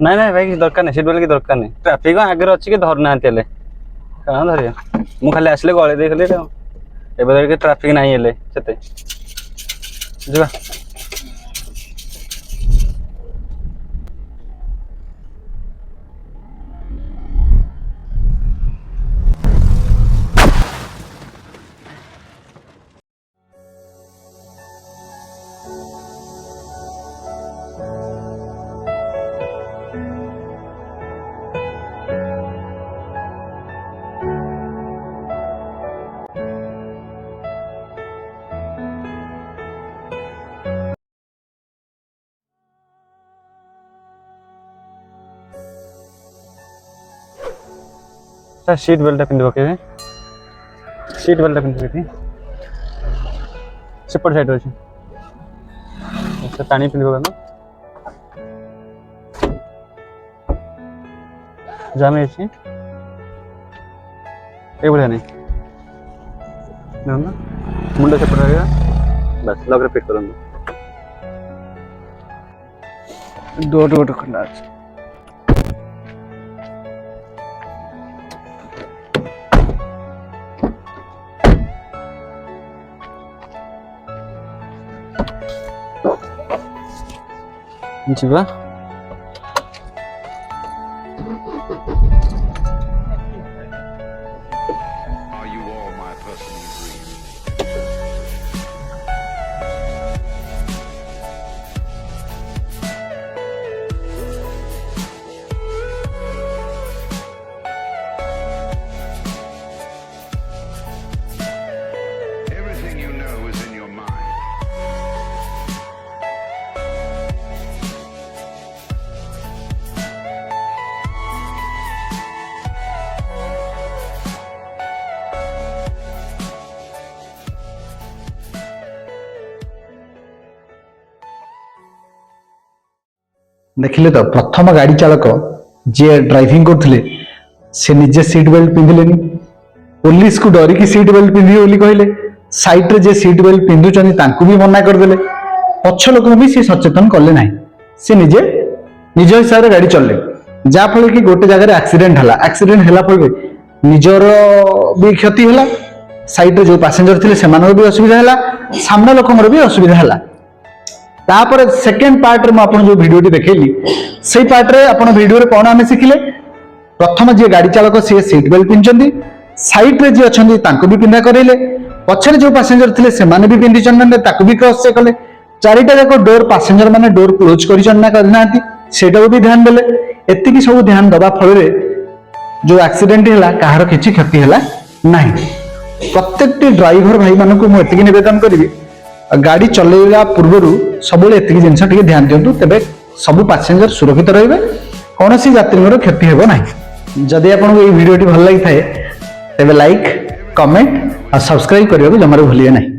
नाଇଁ नाଇଁ भाई दरकार नहीं सीट बेल्ट की दरकार नहीं ट्रैफिक आगे अच्छी कि धर ना कहाँ धरिया मु खाली आसले गले दे खाली एवं ट्रैफिक नहीं हेले से जा सीट बेल्ट पिंधि पके सीट बेल्ट पिंधि पके सेपट साइड अच्छे टाणी पिंधि पके जाम अच्छी ये भाया नहीं मुंड सेपट रहेगा बस लग फिट कर डोर डोर खुला अच्छे जीवा Are you all my personal dreams? Everything you know is in your mind. देखिले तो प्रथम गाड़ी चालक जी ड्राइविंग करथिले से निजे सीट बेल्ट पिंधिलेनी पुलिस को डरिकी सीट बेल्ट पिंधि बोली कहले साइड रे जे सीट बेल्ट पिंधुचनी तांकु भी मना कर देले पछ लोक भी से सचेतन करले नाही से निजे निज हिसाब रे गाड़ी चलले जा फल कि गोटे जगह रे एक्सीडेंट हला फल निजर भी क्षति हला साइड रे जो पैसेंजर थिले सेमानर भी असुविधा हला सामना लोकमर भी असुविधा हला तापर सेकेंड पार्ट रे म आपन जो वीडियो देखेली सेही पार्ट रे आपन वीडियो रे कोन आमे सिखिले प्रथम जे गाड़ी चालक से सीट बेल्ट पिंचंदी साइड रे जे अछंदी तांको भी पिंधा करेले पछरे जो पैसेंजर थिले से माने भी पिंधि चंदन ताको भी क्रॉस से कले चारिटा जाको डोर पैसेंजर माने डोर क्लोज करि चन्ना करनाती सेटा भी ध्यान देले एति की सब ध्यान दबा फल रे जो एक्सीडेंट हला काहार किछि क्षति हला नाही प्रत्येक ड्राइवर भाई मानन को म एति की निवेदन करिवि गाड़ी चलेगा पूर्व सब जिन ध्यान दिंतु तेरे सब पैसेंजर सुरक्षित रहिबे कौन सी यात्री क्षति हेबो नाही जदि आपको ये वीडियो भल लगी थाए तेबे लाइक कमेंट और सब्सक्राइब करने को जमार भूलिए नहीं।